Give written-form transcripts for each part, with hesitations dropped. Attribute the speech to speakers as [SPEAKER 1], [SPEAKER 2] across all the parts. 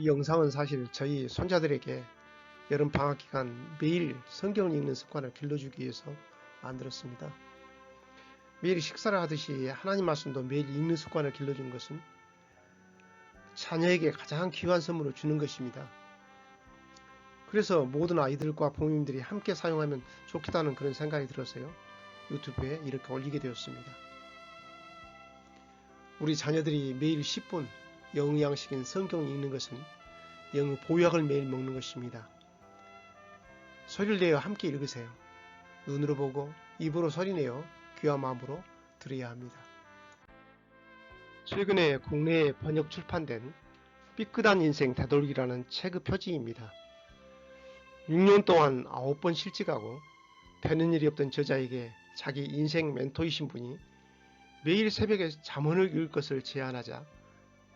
[SPEAKER 1] 이 영상은 사실 저희 손자들에게 여름방학 기간 매일 성경을 읽는 습관을 길러주기 위해서 만들었습니다. 매일 식사를 하듯이 하나님 말씀도 매일 읽는 습관을 길러주는 것은 자녀에게 가장 귀한 선물을 주는 것입니다. 그래서 모든 아이들과 부모님들이 함께 사용하면 좋겠다는 그런 생각이 들어서요. 유튜브에 이렇게 올리게 되었습니다. 우리 자녀들이 매일 10분 영양식인 성경 읽는 것은 영 보약을 매일 먹는 것입니다. 소리를 내어 함께 읽으세요. 눈으로 보고 입으로 소리내어 귀와 마음으로 들어야 합니다. 최근에 국내에 번역 출판된 삐끗한 인생 되돌기라는 책의 표지입니다. 6년 동안 9번 실직하고 되는 일이 없던 저자에게 자기 인생 멘토이신 분이 매일 새벽에 잠언을 읽을 것을 제안하자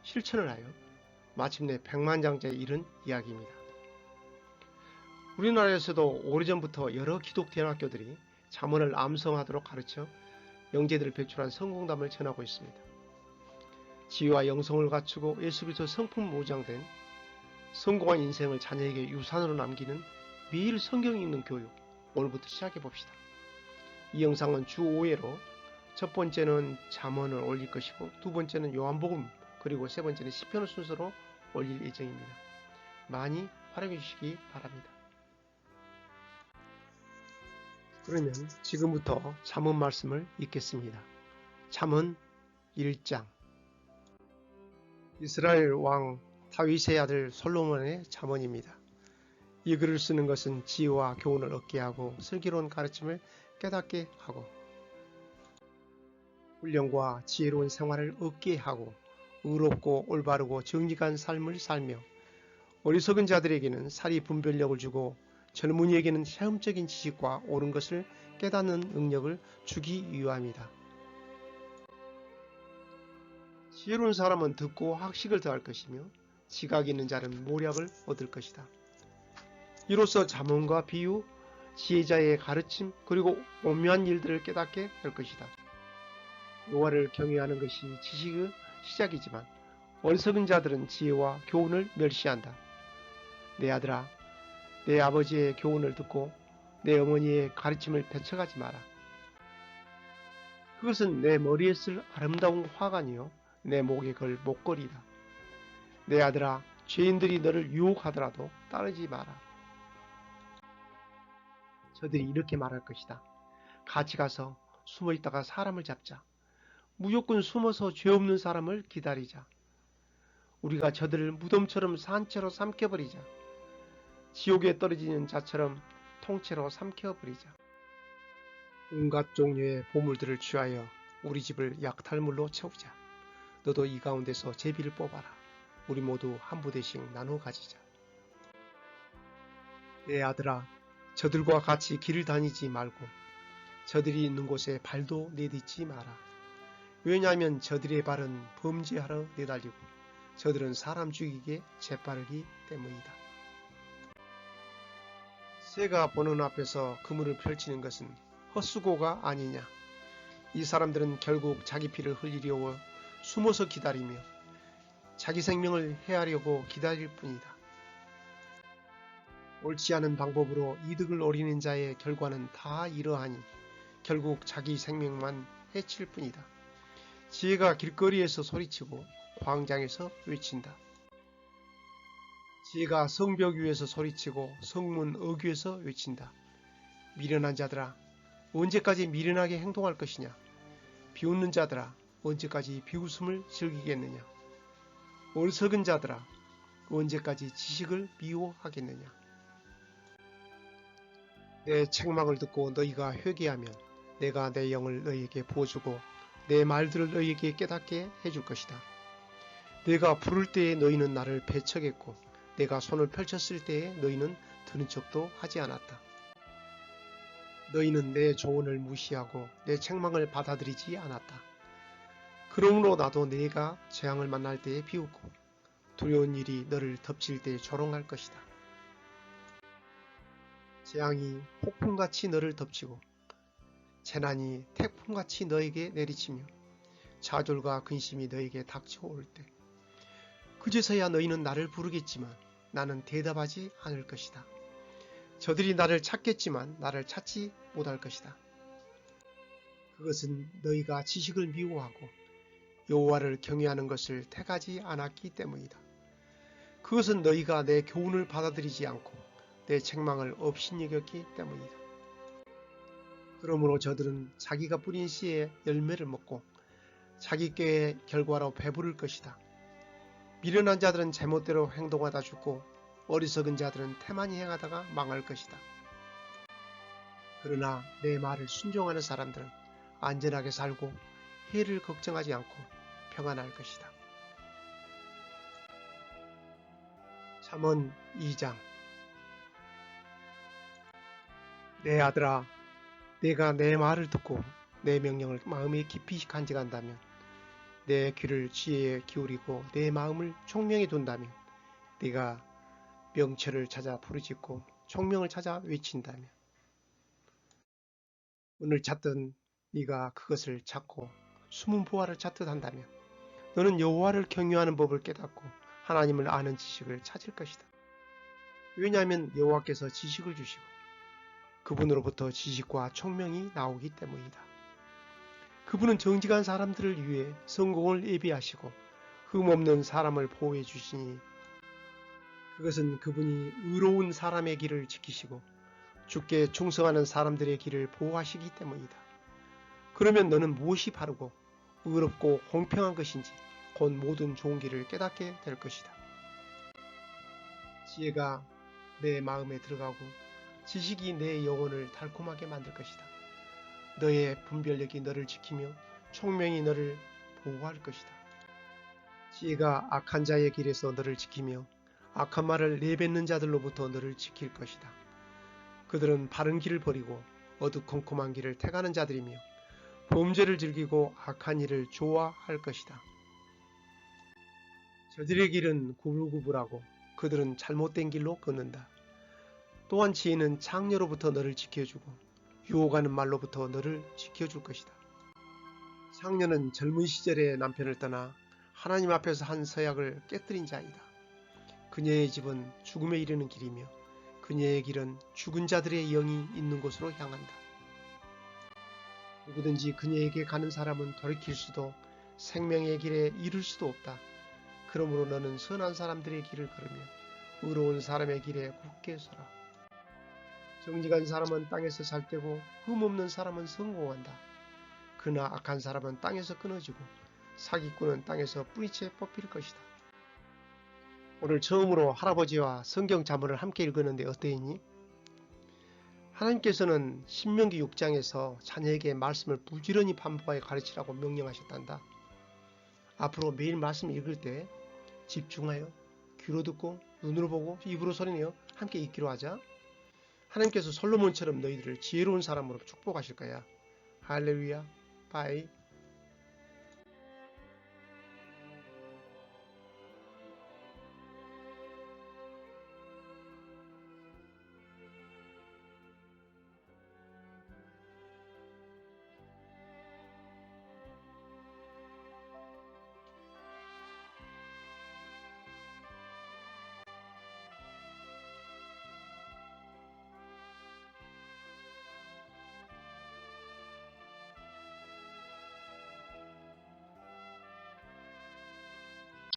[SPEAKER 1] 실천을 하여 마침내 백만장자에 이른 이야기입니다. 우리나라에서도 오래전부터 여러 기독대학교들이 잠언을 암송하도록 가르쳐 영재들을 배출한 성공담을 전하고 있습니다. 지혜와 영성을 갖추고 예수 그리스도 성품 무장된 성공한 인생을 자녀에게 유산으로 남기는 매일 성경 읽는 교육, 오늘부터 시작해 봅시다. 이 영상은 주 5회로 첫 번째는 잠언을 올릴 것이고 두 번째는 요한복음 그리고 세 번째는 시편 순서로 올릴 예정입니다. 많이 활용해 주시기 바랍니다. 그러면 지금부터 잠언 말씀을 읽겠습니다. 잠언 1장. 이스라엘 왕 다윗의 아들 솔로몬의 잠언입니다. 이 글을 쓰는 것은 지혜와 교훈을 얻게 하고 슬기로운 가르침을 깨닫게 하고 훈련과 지혜로운 생활을 얻게 하고 의롭고 올바르고 정직한 삶을 살며 어리석은 자들에게는 사리 분별력을 주고 젊은이에게는 체험적인 지식과 옳은 것을 깨닫는 능력을 주기 위함이다. 지혜로운 사람은 듣고 학식을 더할 것이며 지각 있는 자는 모략을 얻을 것이다. 이로써 잠언과 비유, 지혜자의 가르침 그리고 오묘한 일들을 깨닫게 될 것이다. 여호와를 경외하는 것이 지식의 시작이지만 어리석은 자들은 지혜와 교훈을 멸시한다. 내 아들아, 내 아버지의 교훈을 듣고 내 어머니의 가르침을 배척하지 마라. 그것은 내 머리에 쓸 아름다운 화관이요 내 목에 걸 목걸이다. 내 아들아, 죄인들이 너를 유혹하더라도 따르지 마라. 저들이 이렇게 말할 것이다. 같이 가서 숨어 있다가 사람을 잡자. 무조건 숨어서 죄 없는 사람을 기다리자. 우리가 저들을 무덤처럼 산채로 삼켜버리자. 지옥에 떨어지는 자처럼 통째로 삼켜버리자. 온갖 종류의 보물들을 취하여 우리 집을 약탈물로 채우자. 너도 이 가운데서 제비를 뽑아라. 우리 모두 한 부대씩 나누어 가지자. 내 아들아, 저들과 같이 길을 다니지 말고 저들이 있는 곳에 발도 내딛지 마라. 왜냐하면 저들의 발은 범죄하러 내달리고 저들은 사람 죽이기에 재빠르기 때문이다. 새가 보는 앞에서 그물을 펼치는 것은 헛수고가 아니냐. 이 사람들은 결국 자기 피를 흘리려고 숨어서 기다리며 자기 생명을 해하려고 기다릴 뿐이다. 옳지 않은 방법으로 이득을 노리는 자의 결과는 다 이러하니 결국 자기 생명만 해칠 뿐이다. 지혜가 길거리에서 소리치고 광장에서 외친다. 지혜가 성벽 위에서 소리치고 성문 어귀에서 외친다. 미련한 자들아, 언제까지 미련하게 행동할 것이냐. 비웃는 자들아, 언제까지 비웃음을 즐기겠느냐. 어리석은 자들아, 언제까지 지식을 미워하겠느냐. 내 책망을 듣고 너희가 회개하면 내가 내 영을 너희에게 부어주고 내 말들을 너희에게 깨닫게 해줄 것이다. 내가 부를 때에 너희는 나를 배척했고 내가 손을 펼쳤을 때에 너희는 들은 척도 하지 않았다. 너희는 내 조언을 무시하고 내 책망을 받아들이지 않았다. 그러므로 나도 네가 재앙을 만날 때에 비웃고 두려운 일이 너를 덮칠 때에 조롱할 것이다. 재앙이 폭풍같이 너를 덮치고 재난이 태풍같이 너에게 내리치며 좌절과 근심이 너에게 닥쳐올 때 그제서야 너희는 나를 부르겠지만 나는 대답하지 않을 것이다. 저들이 나를 찾겠지만 나를 찾지 못할 것이다. 그것은 너희가 지식을 미워하고 여호와를 경외하는 것을 택하지 않았기 때문이다. 그것은 너희가 내 교훈을 받아들이지 않고 내 책망을 업신여겼기 때문이다. 그러므로 저들은 자기가 뿌린 씨의 열매를 먹고 자기 꾀의 결과로 배부를 것이다. 미련한 자들은 제멋대로 행동하다 죽고 어리석은 자들은 태만히 행하다가 망할 것이다. 그러나 내 말을 순종하는 사람들은 안전하게 살고 해를 걱정하지 않고 평안할 것이다. 잠언 2장. 내 아들아, 내가 내 말을 듣고 내 명령을 마음에 깊이 간직한다면, 내 귀를 지혜에 기울이고 내 마음을 총명히 둔다면, 네가 명철을 찾아 부르짖고 총명을 찾아 외친다면, 오늘 찾던 네가 그것을 찾고 숨은 보화를 찾듯 한다면 너는 여호와를 경외하는 법을 깨닫고 하나님을 아는 지식을 찾을 것이다. 왜냐하면 여호와께서 지식을 주시고 그분으로부터 지식과 총명이 나오기 때문이다. 그분은 정직한 사람들을 위해 성공을 예비하시고 흠없는 사람을 보호해 주시니 그것은 그분이 의로운 사람의 길을 지키시고 주께 충성하는 사람들의 길을 보호하시기 때문이다. 그러면 너는 무엇이 바르고 의롭고 공평한 것인지 곧 모든 좋은 길을 깨닫게 될 것이다. 지혜가 내 마음에 들어가고 지식이 내 영혼을 달콤하게 만들 것이다. 너의 분별력이 너를 지키며 총명이 너를 보호할 것이다. 지혜가 악한 자의 길에서 너를 지키며 악한 말을 내뱉는 자들로부터 너를 지킬 것이다. 그들은 바른 길을 버리고 어두컴컴한 길을 택하는 자들이며 범죄를 즐기고 악한 일을 좋아할 것이다. 저들의 길은 구불구불하고 그들은 잘못된 길로 걷는다. 또한 지혜는 창녀로부터 너를 지켜주고 유혹하는 말로부터 너를 지켜줄 것이다. 창녀는 젊은 시절에 남편을 떠나 하나님 앞에서 한 서약을 깨뜨린 자이다. 그녀의 집은 죽음에 이르는 길이며 그녀의 길은 죽은 자들의 영이 있는 곳으로 향한다. 누구든지 그녀에게 가는 사람은 돌이킬 수도 생명의 길에 이를 수도 없다. 그러므로 너는 선한 사람들의 길을 걸으며 의로운 사람의 길에 굳게 서라. 정직한 사람은 땅에서 잘 되고 흠없는 사람은 성공한다. 그러나 악한 사람은 땅에서 끊어지고 사기꾼은 땅에서 뿌리채 뽑힐 것이다. 오늘 처음으로 할아버지와 성경 자문을 함께 읽었는데 어땠니? 하나님께서는 신명기 6장에서 자녀에게 말씀을 부지런히 반복하여 가르치라고 명령하셨단다. 앞으로 매일 말씀 읽을 때 집중하여 귀로 듣고 눈으로 보고 입으로 소리내어 함께 읽기로 하자. 하나님께서 솔로몬처럼 너희들을 지혜로운 사람으로 축복하실 거야. 할렐루야. 바이.